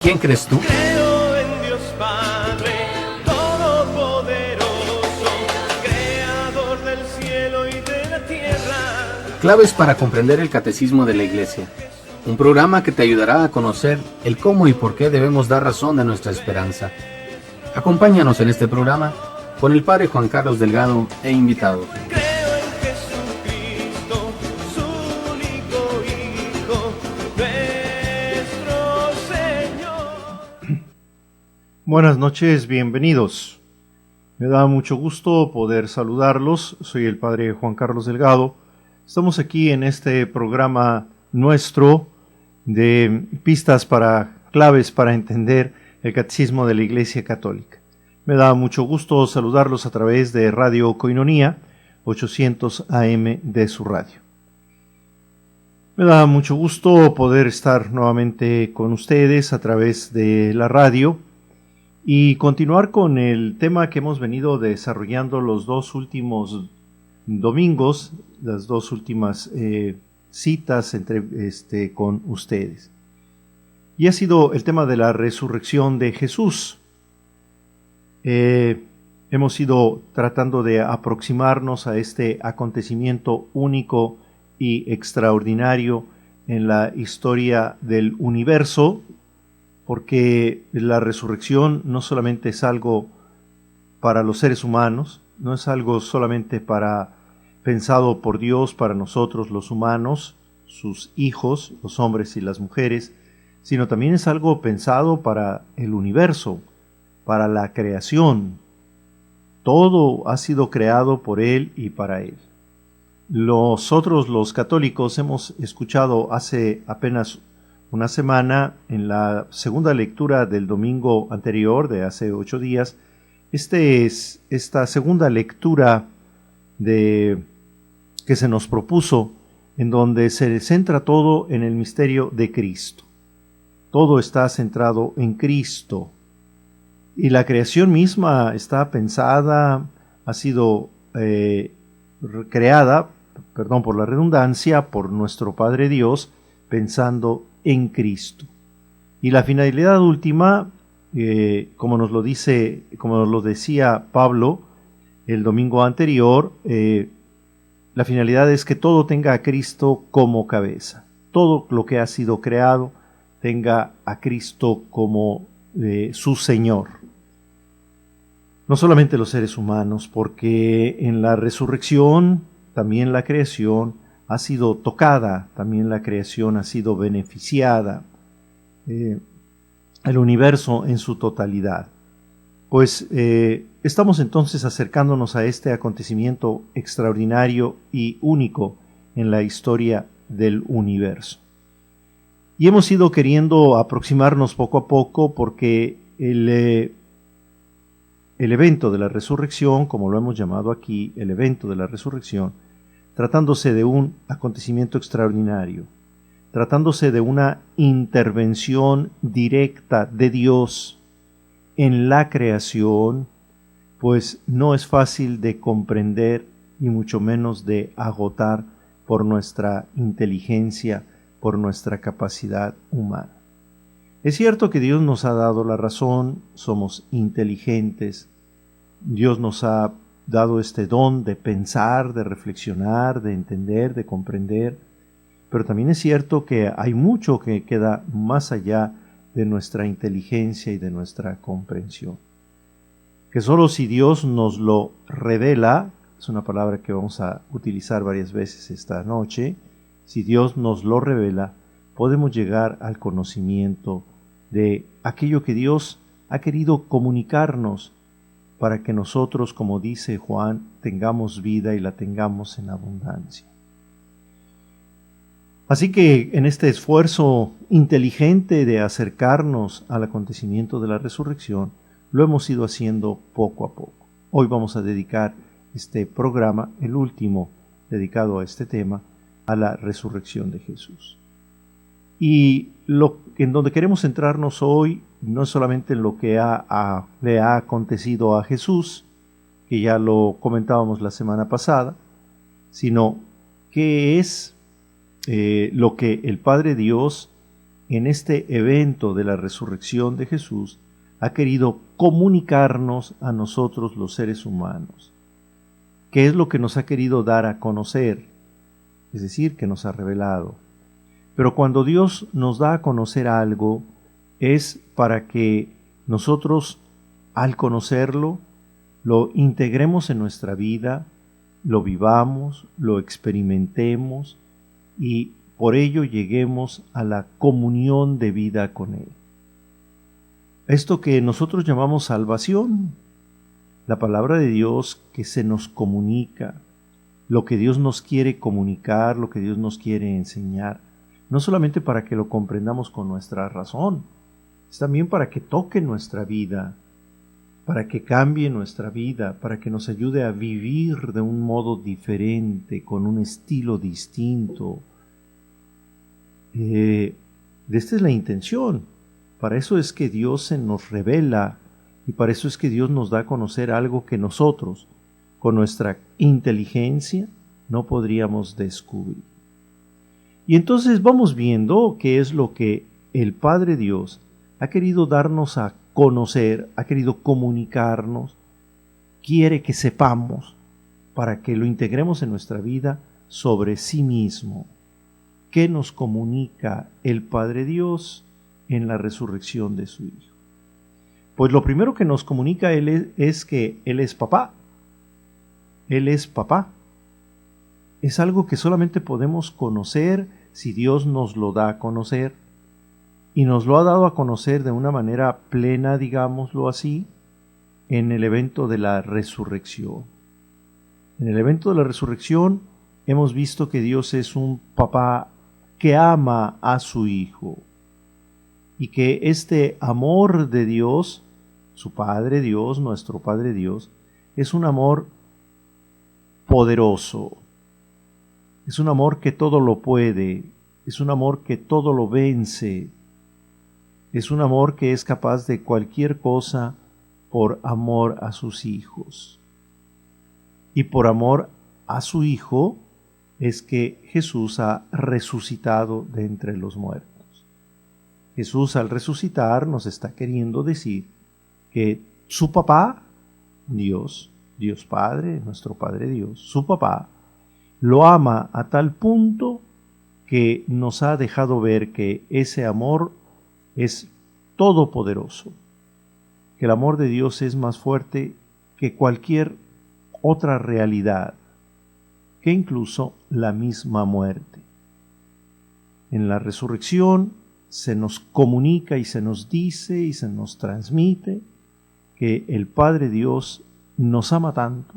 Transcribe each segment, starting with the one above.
¿Quién crees tú? Creo en Dios Padre Todopoderoso, Creador del cielo y de la tierra. Claves para comprender el Catecismo de la Iglesia. Un programa que te ayudará a conocer el cómo y por qué debemos dar razón de nuestra esperanza. Acompáñanos en este programa con el Padre Juan Carlos Delgado e invitados. Creo en Jesucristo, su único Hijo, nuestro Señor. Buenas noches, bienvenidos. Me da mucho gusto poder saludarlos. Soy el Padre Juan Carlos Delgado. Estamos aquí en este programa nuestro de pistas claves para entender el Catecismo de la Iglesia Católica. Me da mucho gusto saludarlos a través de Radio Koinonia, 800 AM de su radio. Me da mucho gusto poder estar nuevamente con ustedes a través de la radio y continuar con el tema que hemos venido desarrollando los dos últimos domingos, las dos últimas citas con ustedes. Y ha sido el tema de la resurrección de Jesús. Hemos ido tratando de aproximarnos a este acontecimiento único y extraordinario en la historia del universo, porque la resurrección no solamente es algo para los seres humanos, no es algo solamente pensado por Dios para nosotros los humanos, sus hijos, los hombres y las mujeres, sino también es algo pensado para el universo, para la creación. Todo ha sido creado por Él y para Él. Nosotros los católicos hemos escuchado hace apenas una semana, en la segunda lectura del domingo anterior, de hace 8 días, esta segunda lectura que se nos propuso, en donde se centra todo en el misterio de Cristo. Todo está centrado en Cristo. Y la creación misma está pensada, ha sido creada, perdón por la redundancia, por nuestro Padre Dios, pensando en Cristo. Y la finalidad última, como nos lo decía Pablo el domingo anterior, la finalidad es que todo tenga a Cristo como cabeza. Todo lo que ha sido creado tenga a Cristo como su Señor. No solamente los seres humanos, porque en la resurrección también la creación ha sido tocada, también la creación ha sido beneficiada, el universo en su totalidad. Pues estamos entonces acercándonos a este acontecimiento extraordinario y único en la historia del universo. Y hemos ido queriendo aproximarnos poco a poco porque el evento de la resurrección, como lo hemos llamado aquí, el evento de la resurrección, tratándose de un acontecimiento extraordinario, tratándose de una intervención directa de Dios en la creación, pues no es fácil de comprender y mucho menos de agotar por nuestra inteligencia, por nuestra capacidad humana. Es cierto que Dios nos ha dado la razón, somos inteligentes, Dios nos ha dado este don de pensar, de reflexionar, de entender, de comprender, pero también es cierto que hay mucho que queda más allá de nuestra inteligencia y de nuestra comprensión. Que solo si Dios nos lo revela, es una palabra que vamos a utilizar varias veces esta noche, si Dios nos lo revela, podemos llegar al conocimiento de aquello que Dios ha querido comunicarnos para que nosotros, como dice Juan, tengamos vida y la tengamos en abundancia. Así que en este esfuerzo inteligente de acercarnos al acontecimiento de la resurrección, lo hemos ido haciendo poco a poco. Hoy vamos a dedicar este programa, el último dedicado a este tema, a la resurrección de Jesús. Y en donde queremos centrarnos hoy no es solamente en lo que le ha acontecido a Jesús, que ya lo comentábamos la semana pasada, sino qué es lo que el Padre Dios en este evento de la resurrección de Jesús ha querido comunicarnos a nosotros los seres humanos. ¿Qué es lo que nos ha querido dar a conocer? Es decir, que nos ha revelado. Pero cuando Dios nos da a conocer algo, es para que nosotros, al conocerlo, lo integremos en nuestra vida, lo vivamos, lo experimentemos y por ello lleguemos a la comunión de vida con Él. Esto que nosotros llamamos salvación, la palabra de Dios que se nos comunica, lo que Dios nos quiere comunicar, lo que Dios nos quiere enseñar, no solamente para que lo comprendamos con nuestra razón, es también para que toque nuestra vida, para que cambie nuestra vida, para que nos ayude a vivir de un modo diferente, con un estilo distinto. Esta es la intención. Para eso es que Dios se nos revela y para eso es que Dios nos da a conocer algo que nosotros, con nuestra inteligencia, no podríamos descubrir. Y entonces vamos viendo qué es lo que el Padre Dios ha querido darnos a conocer, ha querido comunicarnos, quiere que sepamos para que lo integremos en nuestra vida sobre sí mismo. ¿Qué nos comunica el Padre Dios en la resurrección de su Hijo? Pues lo primero que nos comunica Él es que Él es papá. Él es papá. Es algo que solamente podemos conocer si Dios nos lo da a conocer. Y nos lo ha dado a conocer de una manera plena, digámoslo así, en el evento de la resurrección. En el evento de la resurrección hemos visto que Dios es un papá que ama a su Hijo. Y que este amor de Dios, su Padre Dios, nuestro Padre Dios, es un amor poderoso. Es un amor que todo lo puede. Es un amor que todo lo vence. Es un amor que es capaz de cualquier cosa por amor a sus hijos. Y por amor a su Hijo es que Jesús ha resucitado de entre los muertos. Jesús al resucitar nos está queriendo decir que su papá, Dios Padre, nuestro Padre Dios, su papá, lo ama a tal punto que nos ha dejado ver que ese amor es todopoderoso, que el amor de Dios es más fuerte que cualquier otra realidad, que incluso la misma muerte. En la resurrección se nos comunica y se nos dice y se nos transmite que el Padre Dios nos ama tanto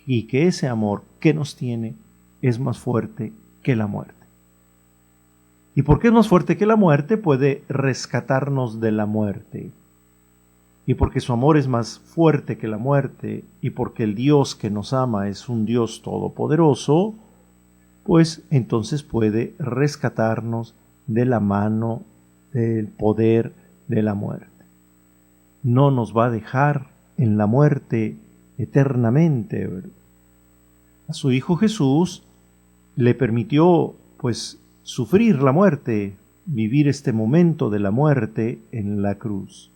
y que ese amor que nos tiene es más fuerte que la muerte. ¿Y por qué es más fuerte que la muerte? Puede rescatarnos de la muerte. Y porque su amor es más fuerte que la muerte y porque el Dios que nos ama es un Dios todopoderoso, pues entonces puede rescatarnos de la mano del poder de la muerte. No nos va a dejar en la muerte eternamente, ¿verdad? A su Hijo Jesús le permitió, pues, sufrir la muerte, vivir este momento de la muerte en la cruz,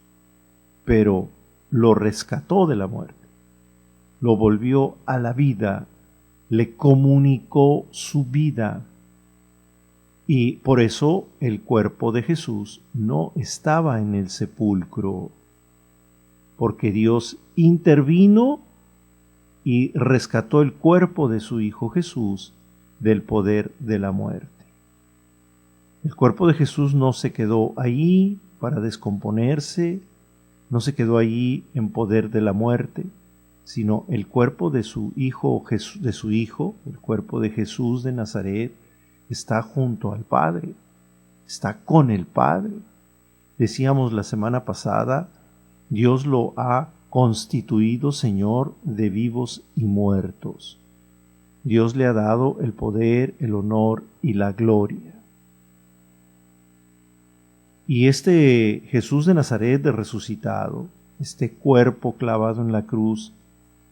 pero lo rescató de la muerte, lo volvió a la vida, le comunicó su vida. Y por eso el cuerpo de Jesús no estaba en el sepulcro, porque Dios intervino y rescató el cuerpo de su Hijo Jesús del poder de la muerte. El cuerpo de Jesús no se quedó ahí para descomponerse, no se quedó ahí en poder de la muerte, sino el cuerpo de su Hijo, el cuerpo de Jesús de Nazaret, está junto al Padre, está con el Padre. Decíamos la semana pasada, Dios lo ha constituido Señor de vivos y muertos. Dios le ha dado el poder, el honor y la gloria. Y este Jesús de Nazaret resucitado, este cuerpo clavado en la cruz,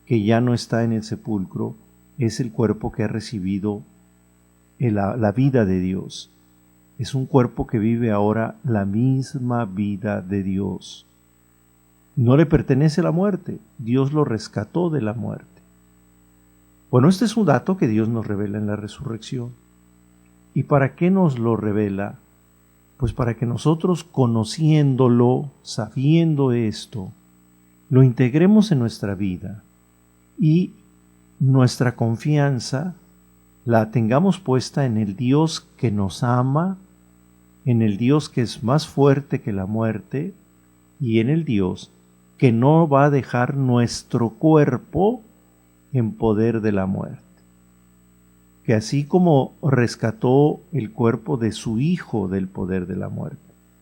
que ya no está en el sepulcro, es el cuerpo que ha recibido la vida de Dios. Es un cuerpo que vive ahora la misma vida de Dios. No le pertenece la muerte, Dios lo rescató de la muerte. Bueno, este es un dato que Dios nos revela en la resurrección. ¿Y para qué nos lo revela? Pues para que nosotros, conociéndolo, sabiendo esto, lo integremos en nuestra vida y nuestra confianza la tengamos puesta en el Dios que nos ama, en el Dios que es más fuerte que la muerte y en el Dios que no va a dejar nuestro cuerpo en poder de la muerte. Que así como rescató el cuerpo de su Hijo del poder de la muerte,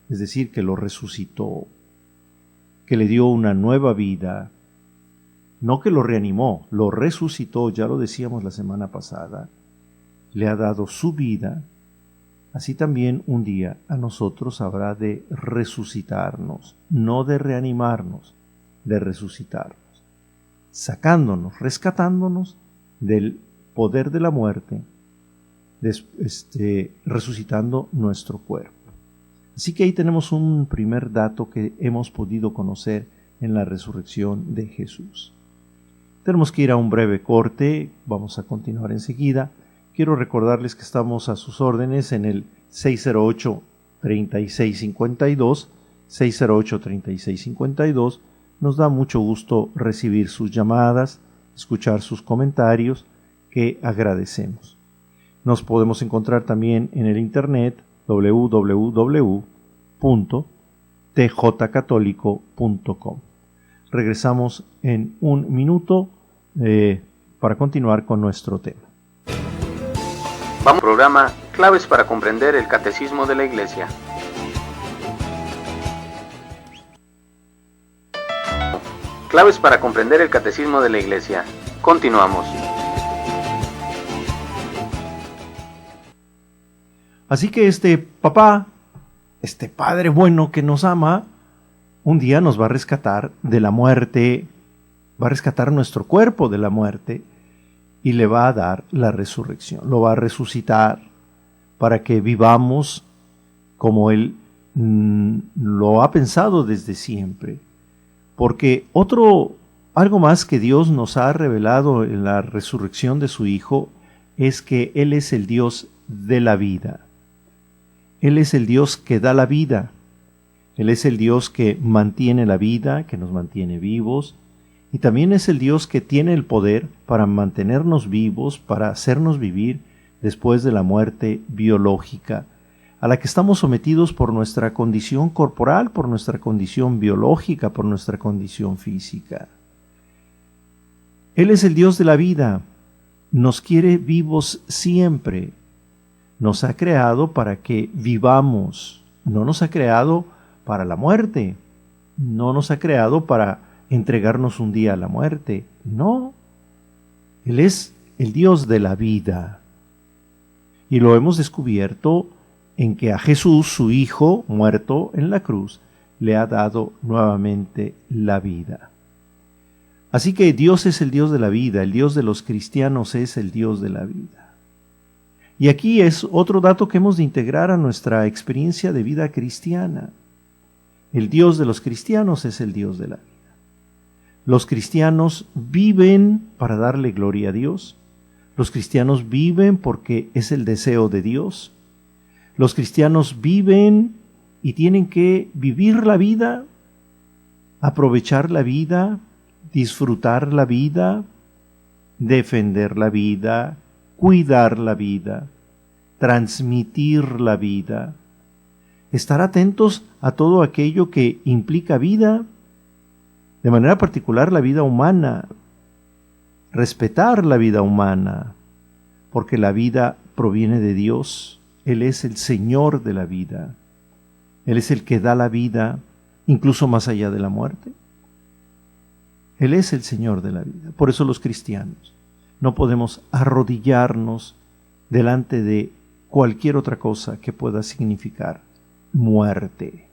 es decir, que lo resucitó, que le dio una nueva vida, no que lo reanimó, lo resucitó, ya lo decíamos la semana pasada, le ha dado su vida, así también un día a nosotros habrá de resucitarnos, no de reanimarnos, de resucitarnos, sacándonos, rescatándonos del poder de la muerte, resucitando nuestro cuerpo. Así que ahí tenemos un primer dato que hemos podido conocer en la resurrección de Jesús. Tenemos que ir a un breve corte, vamos a continuar enseguida. Quiero recordarles que estamos a sus órdenes en el 608-3652, 608-3652. Nos da mucho gusto recibir sus llamadas, escuchar sus comentarios, que agradecemos. Nos podemos encontrar también en el internet www.tjcatólico.com. Regresamos en un minuto para continuar con nuestro tema. Vamos al programa Claves para comprender el Catecismo de la Iglesia. Claves para comprender el Catecismo de la Iglesia. Continuamos. Así que este papá, este Padre bueno que nos ama, un día nos va a rescatar de la muerte, va a rescatar nuestro cuerpo de la muerte y le va a dar la resurrección. Lo va a resucitar para que vivamos como Él lo ha pensado desde siempre. Porque algo más que Dios nos ha revelado en la resurrección de su Hijo es que Él es el Dios de la vida. Él es el Dios que da la vida. Él es el Dios que mantiene la vida, que nos mantiene vivos. Y también es el Dios que tiene el poder para mantenernos vivos, para hacernos vivir después de la muerte biológica, a la que estamos sometidos por nuestra condición corporal, por nuestra condición biológica, por nuestra condición física. Él es el Dios de la vida. Nos quiere vivos siempre. Nos ha creado para que vivamos. No nos ha creado para la muerte. No nos ha creado para entregarnos un día a la muerte. No. Él es el Dios de la vida. Y lo hemos descubierto en que a Jesús, su Hijo, muerto en la cruz, le ha dado nuevamente la vida. Así que Dios es el Dios de la vida, el Dios de los cristianos es el Dios de la vida. Y aquí es otro dato que hemos de integrar a nuestra experiencia de vida cristiana. El Dios de los cristianos es el Dios de la vida. Los cristianos viven para darle gloria a Dios. Los cristianos viven porque es el deseo de Dios. Los cristianos viven y tienen que vivir la vida, aprovechar la vida, disfrutar la vida, defender la vida, cuidar la vida, transmitir la vida, estar atentos a todo aquello que implica vida, de manera particular la vida humana, respetar la vida humana, porque la vida proviene de Dios. Él es el Señor de la vida. Él es el que da la vida, incluso más allá de la muerte. Él es el Señor de la vida. Por eso los cristianos no podemos arrodillarnos delante de cualquier otra cosa que pueda significar muerte.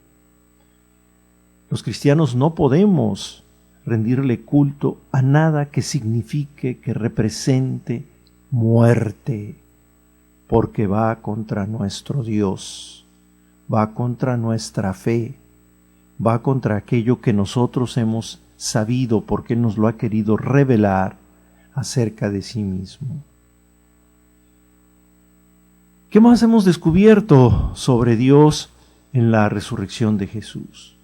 Los cristianos no podemos rendirle culto a nada que signifique, que represente muerte. porque va contra nuestro Dios, va contra nuestra fe, va contra aquello que nosotros hemos sabido porque Él nos lo ha querido revelar acerca de sí mismo. ¿Qué más hemos descubierto sobre Dios en la resurrección de Jesús?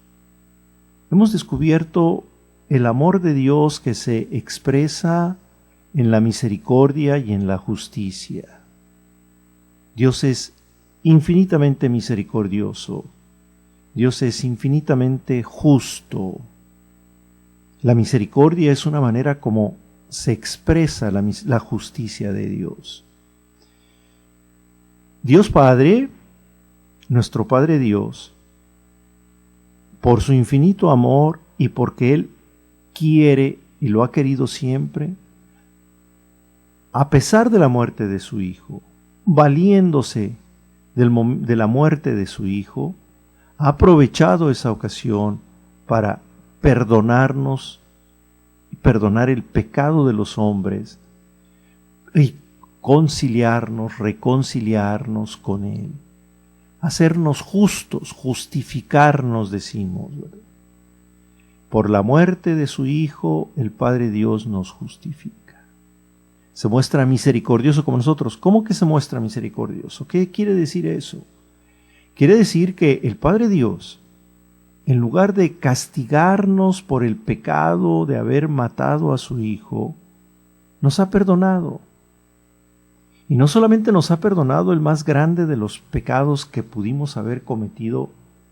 Hemos descubierto el amor de Dios que se expresa en la misericordia y en la justicia. Dios es infinitamente misericordioso. Dios es infinitamente justo. La misericordia es una manera como se expresa la justicia de Dios. Dios Padre, nuestro Padre Dios, por su infinito amor y porque Él quiere y lo ha querido siempre, a pesar de la muerte de su Hijo, valiéndose de la muerte de su Hijo, ha aprovechado esa ocasión para perdonarnos y perdonar el pecado de los hombres y reconciliarnos con Él, hacernos justos, justificarnos, decimos, ¿verdad? Por la muerte de su Hijo, el Padre Dios nos justifica. Se muestra misericordioso como nosotros. ¿Cómo que se muestra misericordioso? ¿Qué quiere decir eso? Quiere decir que el Padre Dios, en lugar de castigarnos por el pecado de haber matado a su Hijo, nos ha perdonado. Y no solamente nos ha perdonado el más grande de los pecados que pudimos haber cometido,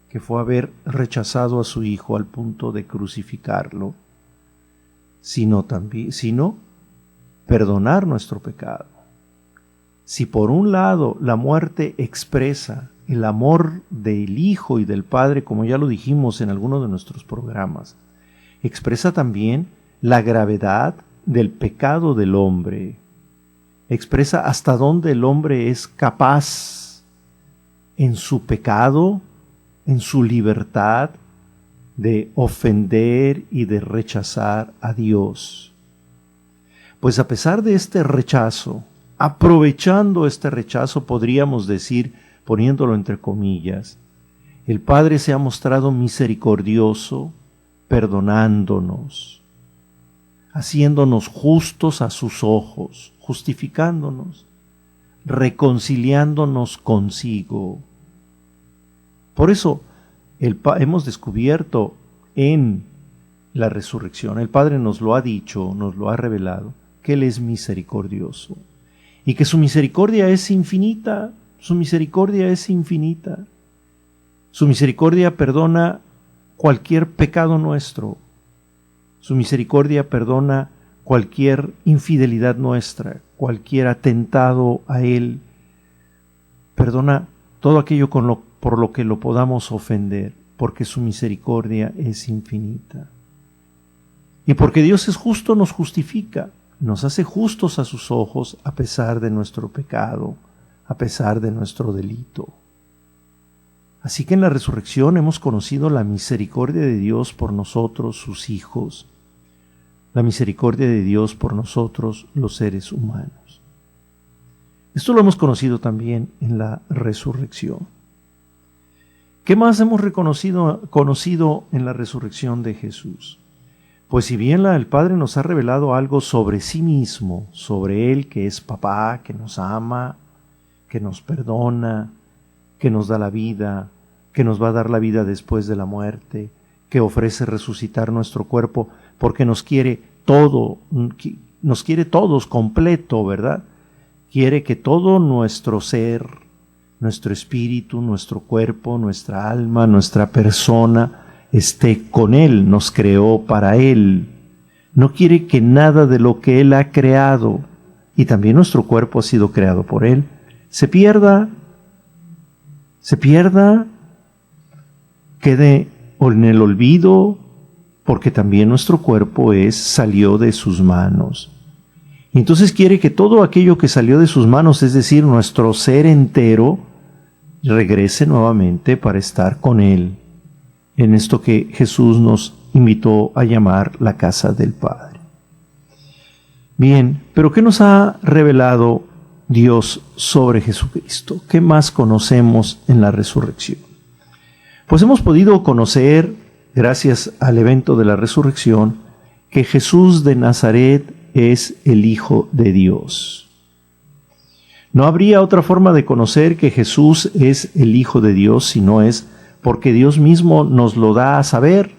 que fue haber rechazado a su Hijo al punto de crucificarlo, sino perdonar nuestro pecado. Si por un lado la muerte expresa el amor del Hijo y del Padre, como ya lo dijimos en alguno de nuestros programas, expresa también la gravedad del pecado del hombre, expresa hasta dónde el hombre es capaz en su pecado, en su libertad, de ofender y de rechazar a Dios. Pues a pesar de este rechazo, aprovechando este rechazo, podríamos decir, poniéndolo entre comillas, el Padre se ha mostrado misericordioso, perdonándonos, haciéndonos justos a sus ojos, justificándonos, reconciliándonos consigo. Por eso hemos descubierto en la resurrección, el Padre nos lo ha dicho, nos lo ha revelado, que Él es misericordioso y que su misericordia es infinita. Su misericordia es infinita. Su misericordia perdona cualquier pecado nuestro. Su misericordia perdona cualquier infidelidad nuestra, cualquier atentado a Él. Perdona todo aquello por lo que lo podamos ofender, porque su misericordia es infinita. Y porque Dios es justo, nos justifica, nos hace justos a sus ojos a pesar de nuestro pecado, a pesar de nuestro delito. Así que en la resurrección hemos conocido la misericordia de Dios por nosotros, sus hijos, la misericordia de Dios por nosotros, los seres humanos. Esto lo hemos conocido también en la resurrección. ¿Qué más hemos conocido en la resurrección de Jesús? Pues si bien el Padre nos ha revelado algo sobre sí mismo, sobre Él que es papá, que nos ama, que nos perdona, que nos da la vida, que nos va a dar la vida después de la muerte, que ofrece resucitar nuestro cuerpo, porque nos quiere todos completo, ¿verdad? Quiere que todo nuestro ser, nuestro espíritu, nuestro cuerpo, nuestra alma, nuestra persona esté con Él, nos creó para Él. No quiere que nada de lo que Él ha creado, y también nuestro cuerpo ha sido creado por Él, se pierda, quede en el olvido, porque también nuestro cuerpo salió de sus manos. Y entonces quiere que todo aquello que salió de sus manos, es decir, nuestro ser entero, regrese nuevamente para estar con Él, en esto que Jesús nos invitó a llamar la casa del Padre. Bien, pero ¿qué nos ha revelado Dios sobre Jesucristo. ¿Qué más conocemos en la resurrección? Pues hemos podido conocer, gracias al evento de la resurrección, que Jesús de Nazaret es el Hijo de Dios. No habría otra forma de conocer que Jesús es el Hijo de Dios si no es porque Dios mismo nos lo da a saber.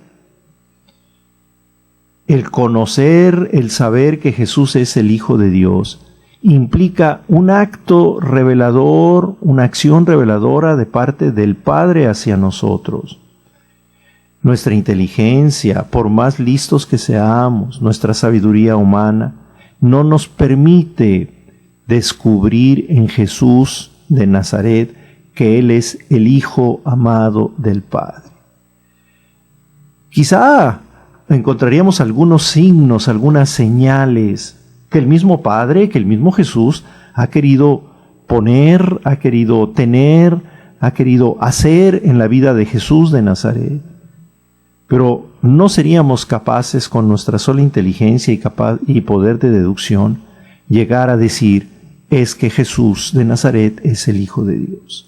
El conocer, el saber que Jesús es el Hijo de Dios implica un acto revelador, una acción reveladora de parte del Padre hacia nosotros. Nuestra inteligencia, por más listos que seamos, nuestra sabiduría humana, no nos permite descubrir en Jesús de Nazaret que Él es el Hijo amado del Padre. Quizá encontraríamos algunos signos, algunas señales que el mismo Padre, que el mismo Jesús ha querido poner, ha querido tener, ha querido hacer en la vida de Jesús de Nazaret. Pero no seríamos capaces con nuestra sola inteligencia y poder de deducción llegar a decir, es que Jesús de Nazaret es el Hijo de Dios.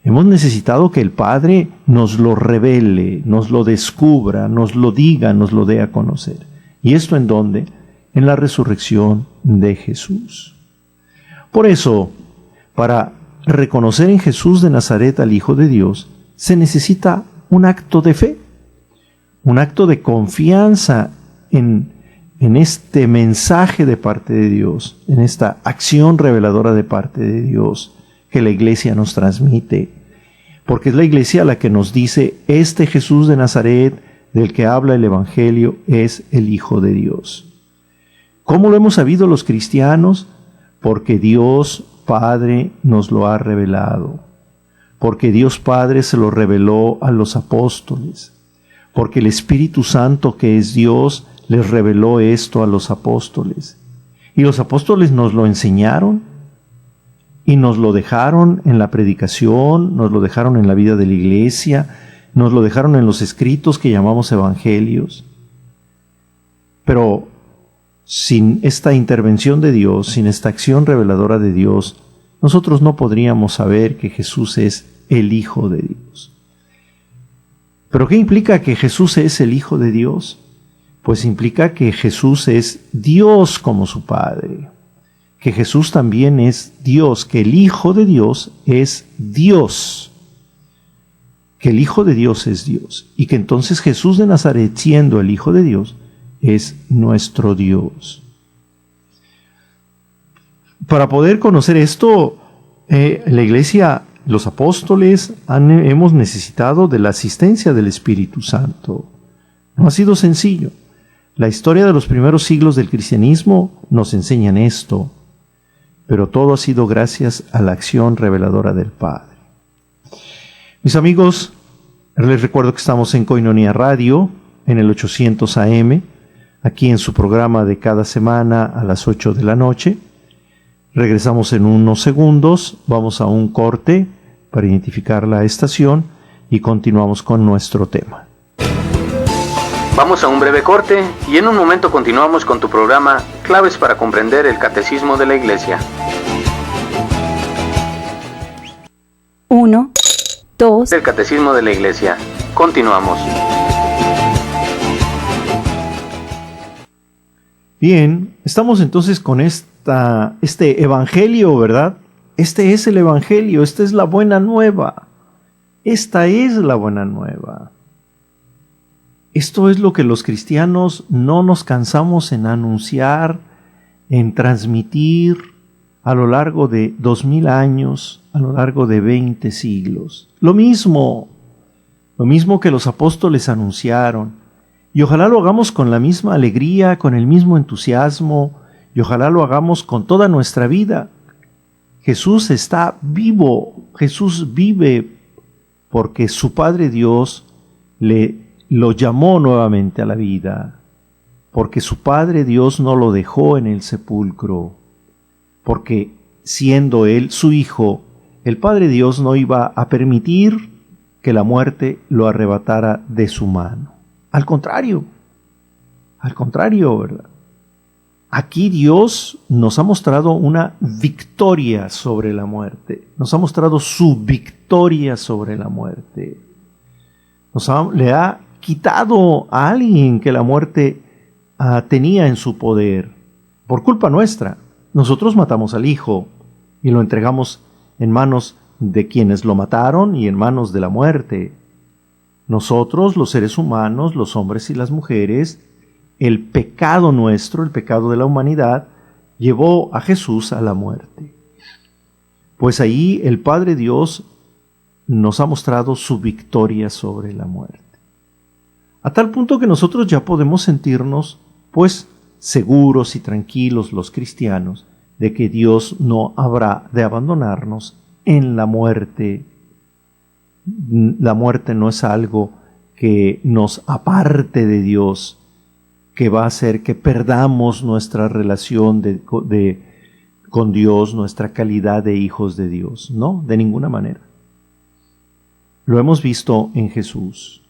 Hemos necesitado que el Padre nos lo revele, nos lo descubra, nos lo diga, nos lo dé a conocer. ¿Y esto en dónde? En la resurrección de Jesús. Por eso, para reconocer en Jesús de Nazaret al Hijo de Dios, se necesita un acto de fe, un acto de confianza en este mensaje de parte de Dios, en esta acción reveladora de parte de Dios que la Iglesia nos transmite, porque es la Iglesia la que nos dice, este Jesús de Nazaret del que habla el Evangelio es el Hijo de Dios. ¿Cómo lo hemos sabido los cristianos? Porque Dios Padre nos lo ha revelado, porque Dios Padre se lo reveló a los apóstoles, porque el Espíritu Santo que es Dios les reveló esto a los apóstoles. Y los apóstoles nos lo enseñaron y nos lo dejaron en la predicación, nos lo dejaron en la vida de la iglesia, nos lo dejaron en los escritos que llamamos evangelios. Pero sin esta intervención de Dios, sin esta acción reveladora de Dios, nosotros no podríamos saber que Jesús es el Hijo de Dios. ¿Pero qué implica que Jesús es el Hijo de Dios? Pues implica que Jesús es Dios como su Padre, que Jesús también es Dios, que el Hijo de Dios es Dios, que el Hijo de Dios es Dios, y que entonces Jesús de Nazaret, siendo el Hijo de Dios, es nuestro Dios. Para poder conocer esto, la Iglesia, los apóstoles, hemos necesitado de la asistencia del Espíritu Santo. No ha sido sencillo. La historia de los primeros siglos del cristianismo nos enseñan esto, pero todo ha sido gracias a la acción reveladora del Padre. Mis amigos, les recuerdo que estamos en Koinonia Radio, en el 800 AM, aquí en su programa de cada semana a las 8 de la noche. Regresamos en unos segundos, vamos a un corte para identificar la estación y continuamos con nuestro tema. Vamos a un breve corte y en un momento continuamos con tu programa Claves para comprender el Catecismo de la Iglesia. 1, 2. El Catecismo de la Iglesia. Continuamos. Bien, estamos entonces con este Evangelio, ¿verdad? Este es el Evangelio, esta es la buena nueva. Esta es la buena nueva. Esto es lo que los cristianos no nos cansamos en anunciar, en transmitir a lo largo de 2000 años, a lo largo de 20 siglos. Lo mismo que los apóstoles anunciaron. Y ojalá lo hagamos con la misma alegría, con el mismo entusiasmo, y ojalá lo hagamos con toda nuestra vida. Jesús está vivo, Jesús vive porque su Padre Dios lo llamó nuevamente a la vida, porque su Padre Dios no lo dejó en el sepulcro, porque siendo Él su Hijo, el Padre Dios no iba a permitir que la muerte lo arrebatara de su mano. Al contrario, ¿verdad? aquí Dios nos ha mostrado una victoria sobre la muerte. Nos ha mostrado su victoria sobre la muerte. Le ha quitado a alguien que la muerte tenía en su poder. Por culpa nuestra. Nosotros matamos al Hijo y lo entregamos en manos de quienes lo mataron y en manos de la muerte. Nosotros, los seres humanos, los hombres y las mujeres, el pecado nuestro, el pecado de la humanidad, llevó a Jesús a la muerte. Pues ahí el Padre Dios nos ha mostrado su victoria sobre la muerte. A tal punto que nosotros ya podemos sentirnos, pues, seguros y tranquilos los cristianos, de que Dios no habrá de abandonarnos en la muerte. La muerte no es algo que nos aparte de Dios, que va a hacer que perdamos nuestra relación con Dios, nuestra calidad de hijos de Dios. No, de ninguna manera. Lo hemos visto en Jesús.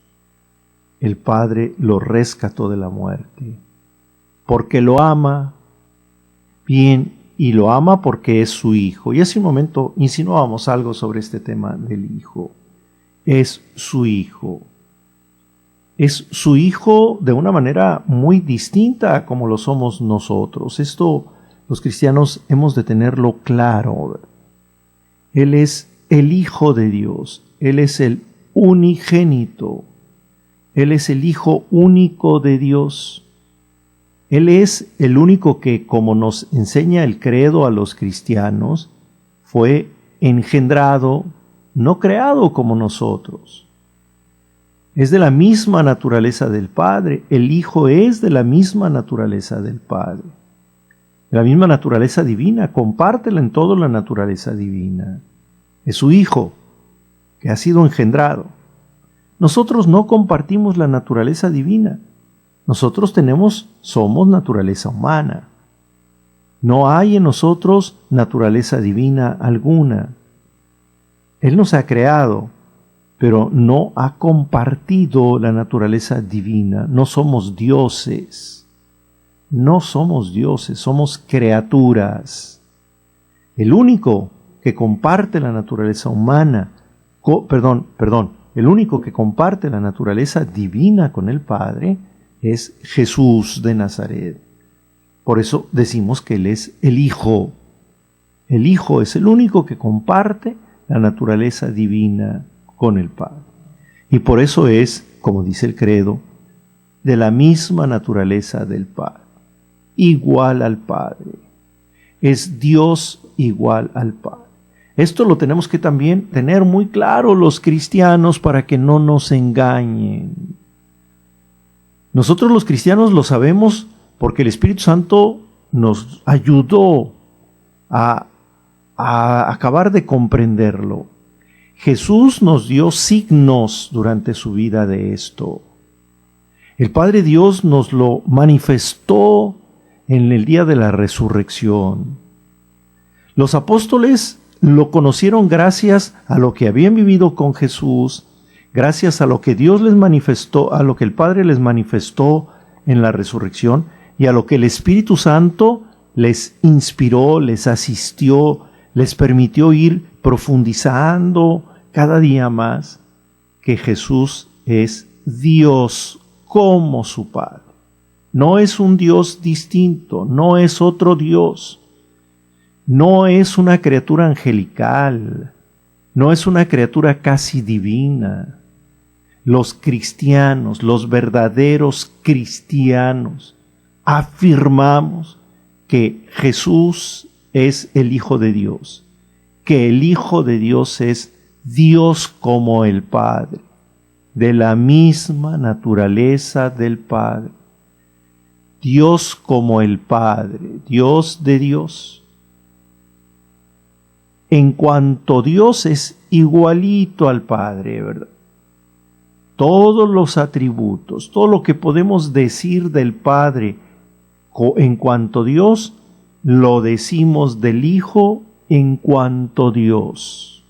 El Padre lo rescató de la muerte, porque lo ama bien, y lo ama porque es su Hijo. Y hace un momento insinuábamos algo sobre este tema del Hijo. Es su Hijo. Es su Hijo de una manera muy distinta a como lo somos nosotros. Esto los cristianos hemos de tenerlo claro. Él es el Hijo de Dios. Él es el unigénito. Él es el Hijo único de Dios. Él es el único que, como nos enseña el credo a los cristianos, fue engendrado, no creado como nosotros. Es de la misma naturaleza del Padre. El Hijo es de la misma naturaleza del Padre. De la misma naturaleza divina. Compártela en todo la naturaleza divina. Es su Hijo, que ha sido engendrado. Nosotros no compartimos la naturaleza divina. Nosotros somos naturaleza humana. No hay en nosotros naturaleza divina alguna. Él nos ha creado, pero no ha compartido la naturaleza divina. No somos dioses. No somos dioses, somos criaturas. El único que comparte la naturaleza humana, el único que comparte la naturaleza divina con el Padre es Jesús de Nazaret. Por eso decimos que Él es el Hijo. El Hijo es el único que comparte la naturaleza divina con el Padre. Y por eso es, como dice el credo, de la misma naturaleza del Padre. Igual al Padre. Es Dios igual al Padre. Esto lo tenemos que también tener muy claro los cristianos para que no nos engañen. Nosotros los cristianos lo sabemos porque el Espíritu Santo nos ayudó a acabar de comprenderlo. Jesús nos dio signos durante su vida de esto. El Padre Dios nos lo manifestó en el día de la resurrección. Los apóstoles lo conocieron gracias a lo que habían vivido con Jesús, gracias a lo que Dios les manifestó, a lo que el Padre les manifestó en la resurrección y a lo que el Espíritu Santo les inspiró, les asistió, les permitió ir profundizando cada día más que Jesús es Dios como su Padre. No es un Dios distinto, no es otro Dios, no es una criatura angelical, no es una criatura casi divina. Los cristianos, los verdaderos cristianos, afirmamos que Jesús es el Hijo de Dios, que el Hijo de Dios es Dios como el Padre, de la misma naturaleza del Padre. Dios como el Padre, Dios de Dios. En cuanto Dios es igualito al Padre, ¿verdad? Todos los atributos, todo lo que podemos decir del Padre en cuanto Dios, lo decimos del Hijo en cuanto Dios.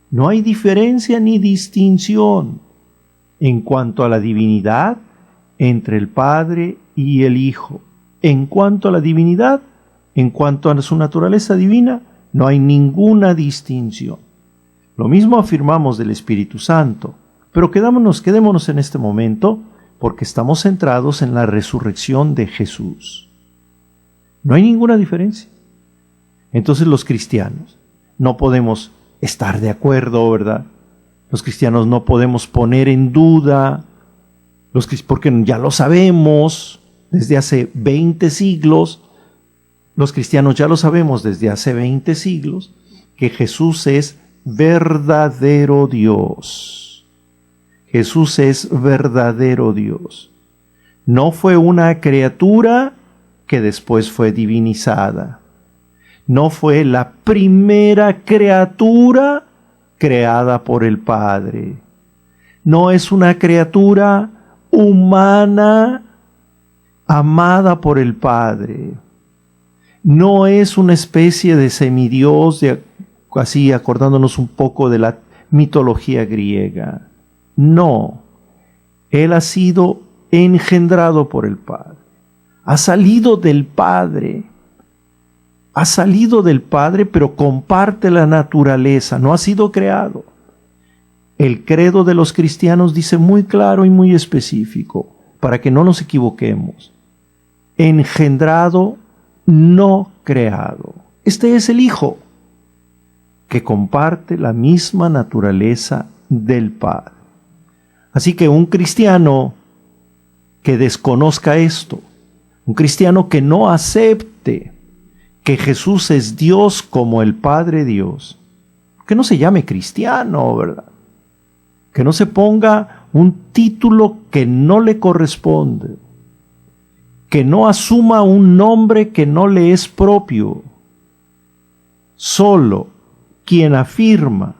No hay diferencia ni distinción en cuanto a la divinidad entre el Padre y el Hijo. En cuanto a la divinidad, en cuanto a su naturaleza divina, no hay ninguna distinción. Lo mismo afirmamos del Espíritu Santo, pero quedémonos en este momento porque estamos centrados en la resurrección de Jesús. No hay ninguna diferencia. Entonces los cristianos no podemos estar de acuerdo, ¿verdad? Los cristianos no podemos poner en duda, porque ya lo sabemos desde hace 20 siglos, los cristianos ya lo sabemos desde hace 20 siglos, que Jesús es verdadero Dios. Jesús es verdadero Dios. No fue una criatura que después fue divinizada. No fue la primera criatura creada por el Padre. No es una criatura humana amada por el Padre. No es una especie de semidios, así acordándonos un poco de la mitología griega. No, Él ha sido engendrado por el Padre. Ha salido del Padre. Ha salido del Padre, pero comparte la naturaleza. No ha sido creado. El credo de los cristianos dice muy claro y muy específico, para que no nos equivoquemos. Engendrado, no creado. Este es el Hijo, que comparte la misma naturaleza del Padre. Así que un cristiano que desconozca esto, un cristiano que no acepte que Jesús es Dios como el Padre Dios, que no se llame cristiano, ¿verdad? Que no se ponga un título que no le corresponde, que no asuma un nombre que no le es propio. Solo quien afirma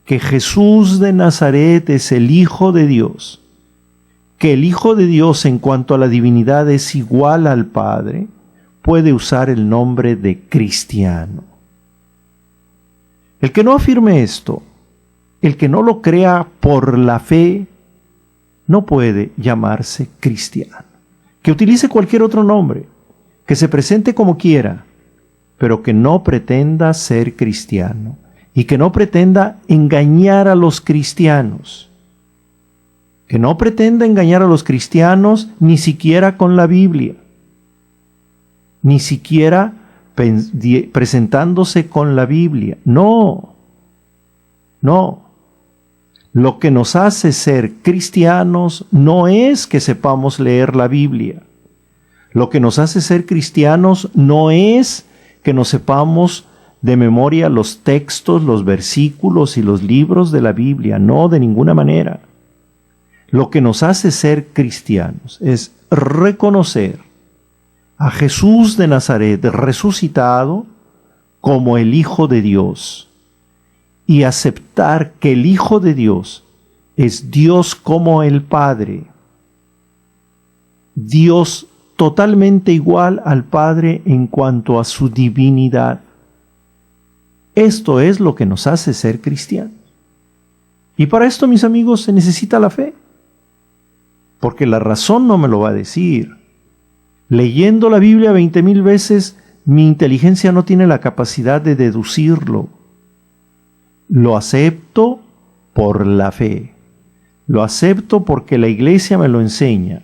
que Jesús de Nazaret es el Hijo de Dios, que el Hijo de Dios en cuanto a la divinidad es igual al Padre, puede usar el nombre de cristiano. El que no afirme esto, el que no lo crea por la fe, no puede llamarse cristiano. Que utilice cualquier otro nombre, que se presente como quiera, pero que no pretenda ser cristiano y que no pretenda engañar a los cristianos. Que no pretenda engañar a los cristianos ni siquiera con la Biblia, ni siquiera presentándose con la Biblia. No, no. Lo que nos hace ser cristianos no es que sepamos leer la Biblia. Lo que nos hace ser cristianos no es que nos sepamos de memoria los textos, los versículos y los libros de la Biblia. No, de ninguna manera. Lo que nos hace ser cristianos es reconocer a Jesús de Nazaret resucitado como el Hijo de Dios y aceptar que el Hijo de Dios es Dios como el Padre, Dios totalmente igual al Padre en cuanto a su divinidad. Esto es lo que nos hace ser cristianos. Y para esto, mis amigos, se necesita la fe, porque la razón no me lo va a decir. Leyendo la Biblia 20,000 veces, mi inteligencia no tiene la capacidad de deducirlo. Lo acepto por la fe. Lo acepto porque la Iglesia me lo enseña.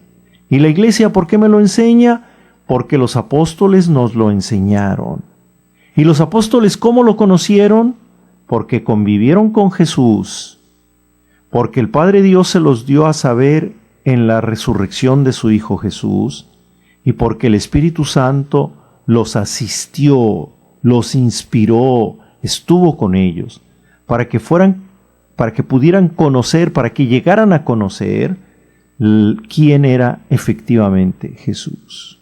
¿Y la Iglesia por qué me lo enseña? Porque los apóstoles nos lo enseñaron. ¿Y los apóstoles cómo lo conocieron? Porque convivieron con Jesús. Porque el Padre Dios se los dio a saber en la resurrección de su Hijo Jesús. Y porque el Espíritu Santo los asistió, los inspiró, estuvo con ellos, para que pudieran conocer, para que llegaran a conocer quién era efectivamente Jesús.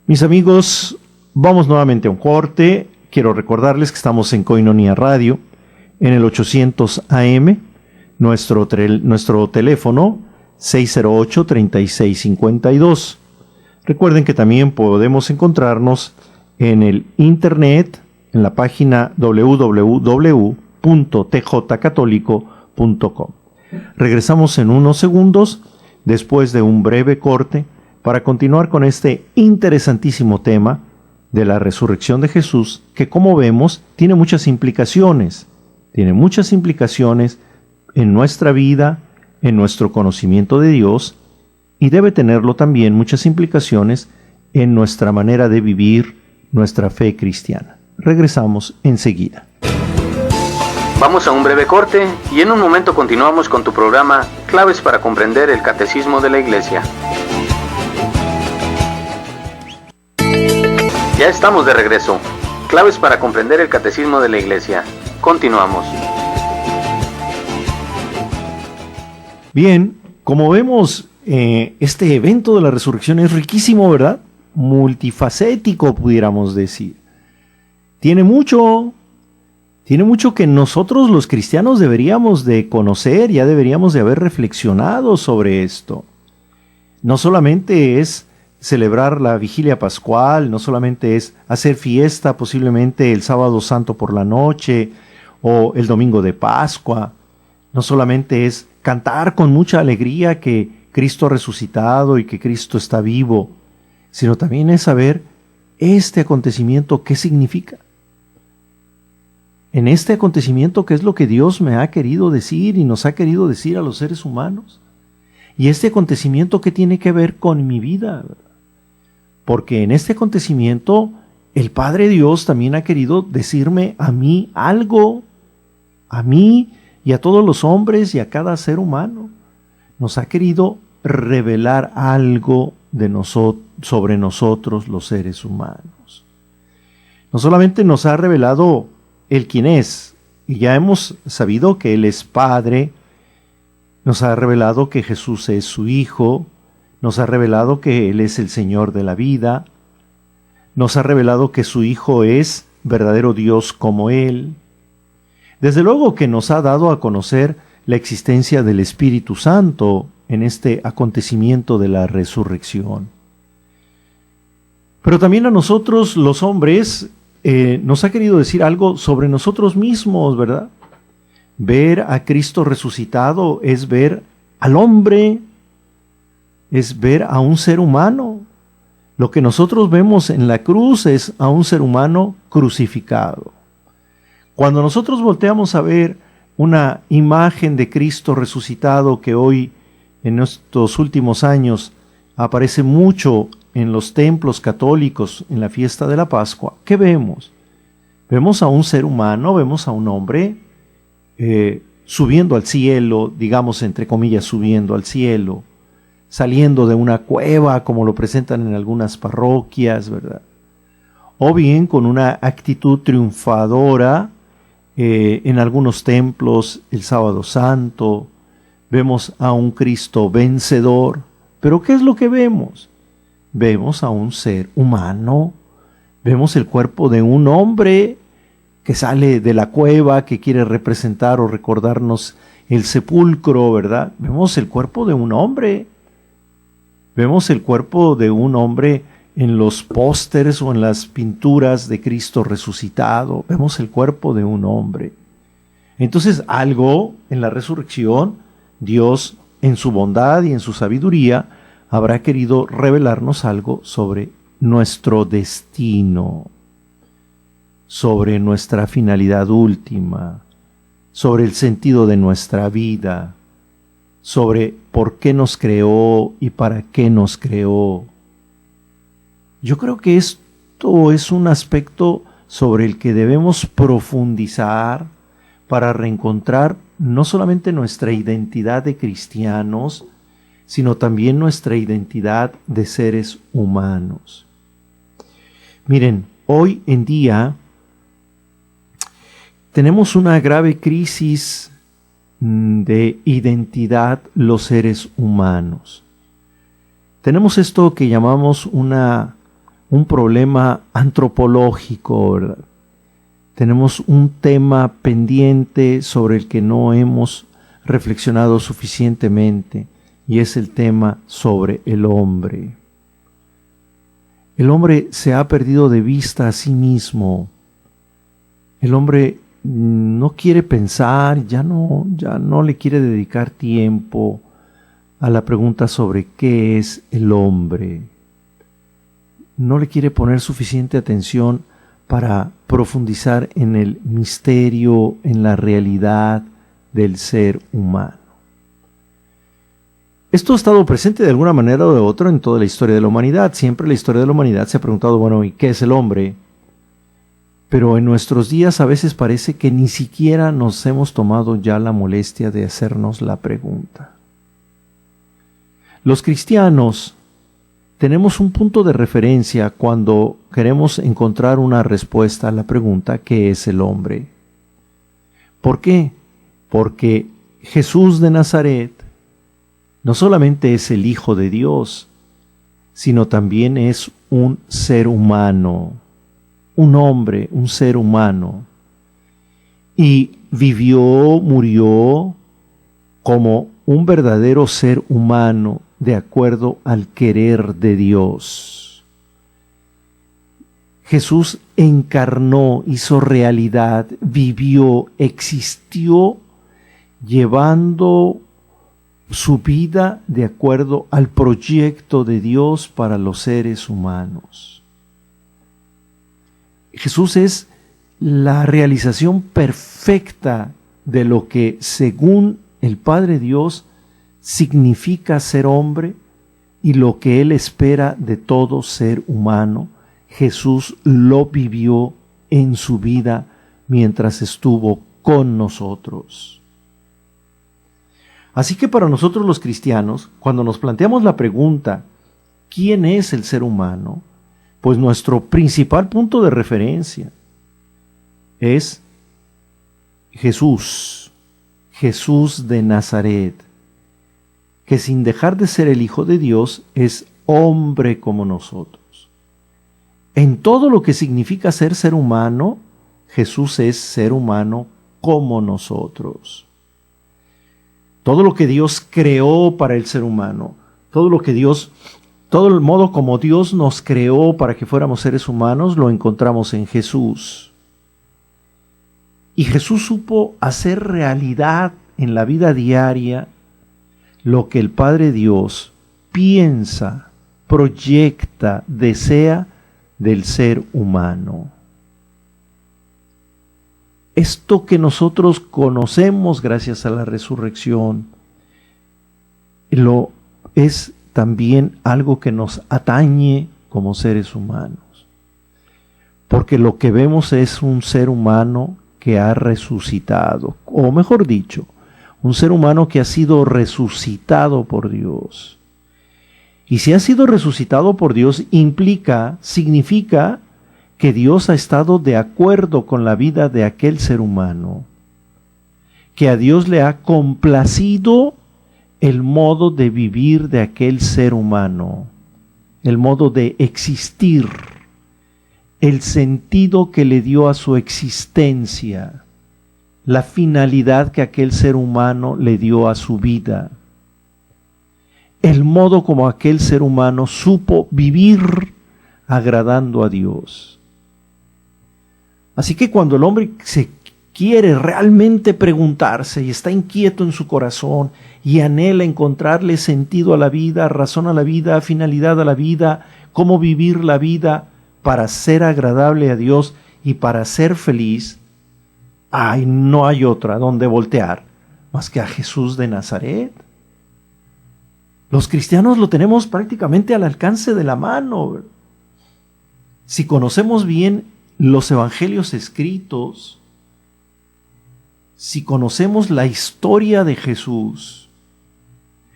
Mis amigos, vamos nuevamente a un corte. Quiero recordarles que estamos en Koinonia Radio, en el 800 AM, nuestro teléfono 608-3652. Recuerden que también podemos encontrarnos en el internet, en la página www.tjcatólico.com. Regresamos en unos segundos, después de un breve corte, para continuar con este interesantísimo tema de la resurrección de Jesús, que como vemos tiene muchas implicaciones. Tiene muchas implicaciones en nuestra vida, en nuestro conocimiento de Dios, y debe tenerlo también muchas implicaciones en nuestra manera de vivir nuestra fe cristiana. Regresamos enseguida. Vamos a un breve corte y en un momento continuamos con tu programa Claves para comprender el Catecismo de la Iglesia. Ya estamos de regreso. Claves para comprender el Catecismo de la Iglesia. Continuamos. Bien, como vemos, este evento de la resurrección es riquísimo, ¿verdad? Multifacético, pudiéramos decir. Tiene mucho que nosotros los cristianos deberíamos de conocer, ya deberíamos de haber reflexionado sobre esto. No solamente es celebrar la vigilia pascual, no solamente es hacer fiesta posiblemente el sábado santo por la noche o el domingo de Pascua, no solamente es cantar con mucha alegría que Cristo ha resucitado y que Cristo está vivo, sino también es saber este acontecimiento qué significa. En este acontecimiento, ¿qué es lo que Dios me ha querido decir y nos ha querido decir a los seres humanos? Y este acontecimiento, ¿qué tiene que ver con mi vida? Porque en este acontecimiento, el Padre Dios también ha querido decirme a mí algo, a mí y a todos los hombres y a cada ser humano. Nos ha querido revelar algo de sobre nosotros, los seres humanos. No solamente nos ha revelado el quién es, y ya hemos sabido que Él es Padre, nos ha revelado que Jesús es su Hijo, nos ha revelado que Él es el Señor de la vida, nos ha revelado que su Hijo es verdadero Dios como Él. Desde luego que nos ha dado a conocer la existencia del Espíritu Santo en este acontecimiento de la resurrección. Pero también a nosotros los hombres nos ha querido decir algo sobre nosotros mismos, ¿verdad? Ver a Cristo resucitado es ver al hombre, es ver a un ser humano. Lo que nosotros vemos en la cruz es a un ser humano crucificado. Cuando nosotros volteamos a ver una imagen de Cristo resucitado que hoy, en estos últimos años, aparece mucho en los templos católicos en la fiesta de la Pascua, ¿qué vemos? Vemos a un ser humano, vemos a un hombre subiendo al cielo, digamos entre comillas subiendo al cielo, saliendo de una cueva como lo presentan en algunas parroquias, ¿verdad? O bien con una actitud triunfadora en algunos templos el sábado santo, vemos a un Cristo vencedor, pero ¿qué es lo que vemos? Vemos a un ser humano, vemos el cuerpo de un hombre que sale de la cueva, que quiere representar o recordarnos el sepulcro, ¿verdad? Vemos el cuerpo de un hombre, vemos el cuerpo de un hombre en los pósteres o en las pinturas de Cristo resucitado, vemos el cuerpo de un hombre. Entonces algo en la resurrección, Dios en su bondad y en su sabiduría, habrá querido revelarnos algo sobre nuestro destino, sobre nuestra finalidad última, sobre el sentido de nuestra vida, sobre por qué nos creó y para qué nos creó. Yo creo que esto es un aspecto sobre el que debemos profundizar para reencontrar no solamente nuestra identidad de cristianos, sino también nuestra identidad de seres humanos. Miren, hoy en día tenemos una grave crisis de identidad los seres humanos. Tenemos esto que llamamos un problema antropológico, ¿verdad? Tenemos un tema pendiente sobre el que no hemos reflexionado suficientemente, y es el tema sobre el hombre. El hombre se ha perdido de vista a sí mismo. El hombre no quiere pensar, ya no le quiere dedicar tiempo a la pregunta sobre qué es el hombre. No le quiere poner suficiente atención para profundizar en el misterio, en la realidad del ser humano. Esto ha estado presente de alguna manera o de otra en toda la historia de la humanidad. Siempre la historia de la humanidad se ha preguntado, bueno, ¿y qué es el hombre? Pero en nuestros días a veces parece que ni siquiera nos hemos tomado ya la molestia de hacernos la pregunta. Los cristianos tenemos un punto de referencia cuando queremos encontrar una respuesta a la pregunta ¿qué es el hombre? ¿Por qué? Porque Jesús de Nazaret no solamente es el Hijo de Dios, sino también es un ser humano, un hombre, un ser humano. Y vivió, murió como un verdadero ser humano de acuerdo al querer de Dios. Jesús encarnó, hizo realidad, vivió, existió, llevando su vida de acuerdo al proyecto de Dios para los seres humanos. Jesús es la realización perfecta de lo que, según el Padre Dios, significa ser hombre y lo que Él espera de todo ser humano. Jesús lo vivió en su vida mientras estuvo con nosotros. Así que para nosotros los cristianos, cuando nos planteamos la pregunta, ¿quién es el ser humano? Pues nuestro principal punto de referencia es Jesús, Jesús de Nazaret, que sin dejar de ser el Hijo de Dios es hombre como nosotros. En todo lo que significa ser humano, Jesús es ser humano como nosotros. Todo lo que Dios creó para el ser humano, todo el modo como Dios nos creó para que fuéramos seres humanos, lo encontramos en Jesús. Y Jesús supo hacer realidad en la vida diaria lo que el Padre Dios piensa, proyecta, desea del ser humano. Esto que nosotros conocemos gracias a la resurrección, es también algo que nos atañe como seres humanos. Porque lo que vemos es un ser humano que ha resucitado, o mejor dicho, un ser humano que ha sido resucitado por Dios. Y si ha sido resucitado por Dios, significa que Dios ha estado de acuerdo con la vida de aquel ser humano, que a Dios le ha complacido el modo de vivir de aquel ser humano, el modo de existir, el sentido que le dio a su existencia, la finalidad que aquel ser humano le dio a su vida, el modo como aquel ser humano supo vivir agradando a Dios. Así que cuando el hombre se quiere realmente preguntarse y está inquieto en su corazón y anhela encontrarle sentido a la vida, razón a la vida, finalidad a la vida, cómo vivir la vida para ser agradable a Dios y para ser feliz, no hay otra donde voltear más que a Jesús de Nazaret. Los cristianos lo tenemos prácticamente al alcance de la mano. Si conocemos bien los evangelios escritos, si conocemos la historia de Jesús,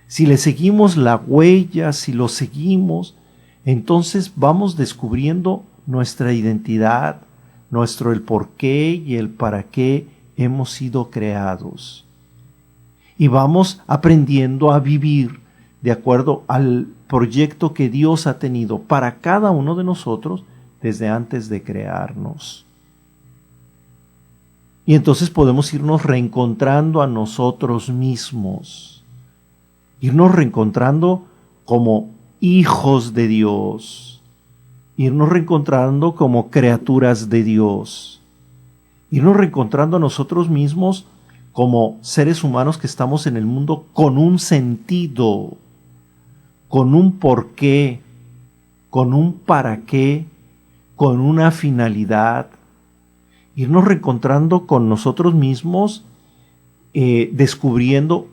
si le seguimos la huella, si lo seguimos, entonces vamos descubriendo nuestra identidad, el por qué y el para qué hemos sido creados. Y vamos aprendiendo a vivir de acuerdo al proyecto que Dios ha tenido para cada uno de nosotros desde antes de crearnos. Y entonces podemos irnos reencontrando a nosotros mismos, irnos reencontrando como hijos de Dios, irnos reencontrando como criaturas de Dios, irnos reencontrando a nosotros mismos como seres humanos que estamos en el mundo con un sentido, con un porqué, con un para qué, con una finalidad. Irnos reencontrando con nosotros mismos, descubriendo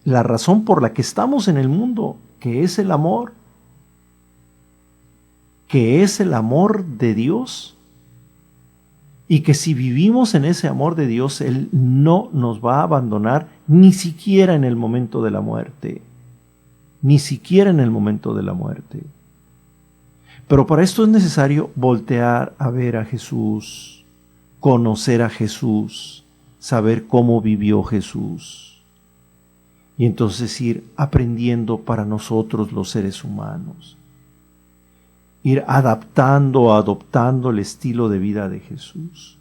la razón por la que estamos en el mundo, que es el amor, que es el amor de Dios. Y que si vivimos en ese amor de Dios, Él no nos va a abandonar ni siquiera en el momento de la muerte. Ni siquiera en el momento de la muerte. Pero para esto es necesario voltear a ver a Jesús, conocer a Jesús, saber cómo vivió Jesús. Y entonces ir aprendiendo para nosotros los seres humanos. Ir adoptando el estilo de vida de Jesús.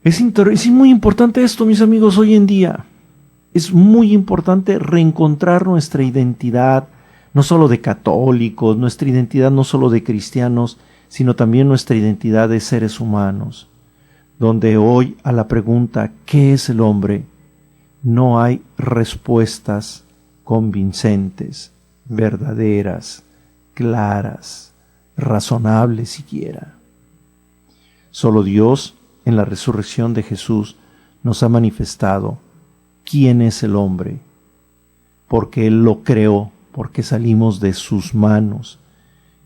Es muy importante esto, mis amigos, hoy en día. Es muy importante reencontrar nuestra identidad, no solo de católicos, nuestra identidad no solo de cristianos, sino también nuestra identidad de seres humanos, donde hoy a la pregunta ¿qué es el hombre? No hay respuestas convincentes, verdaderas, claras, razonables siquiera. Solo Dios, en la resurrección de Jesús, nos ha manifestado quién es el hombre, porque Él lo creó, porque salimos de sus manos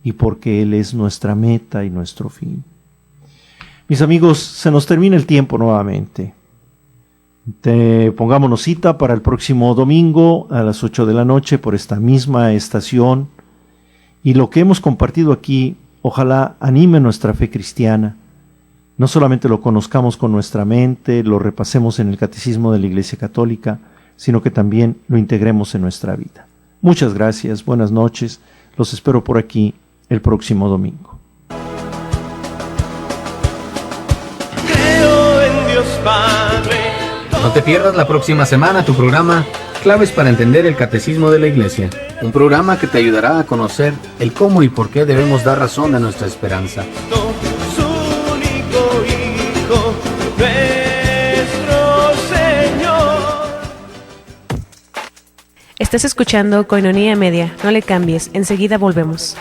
y porque Él es nuestra meta y nuestro fin. Mis amigos, se nos termina el tiempo nuevamente. Pongámonos cita para el próximo domingo a las 8 de la noche por esta misma estación, y lo que hemos compartido aquí ojalá anime nuestra fe cristiana. No solamente lo conozcamos con nuestra mente, lo repasemos en el Catecismo de la Iglesia Católica, sino que también lo integremos en nuestra vida. Muchas gracias, buenas noches, los espero por aquí el próximo domingo. Creo en Dios Padre. No te pierdas la próxima semana tu programa Claves para entender el Catecismo de la Iglesia, un programa que te ayudará a conocer el cómo y por qué debemos dar razón de nuestra esperanza. Su único Hijo, nuestro Señor. Estás escuchando Koinonia Media. No le cambies, enseguida volvemos.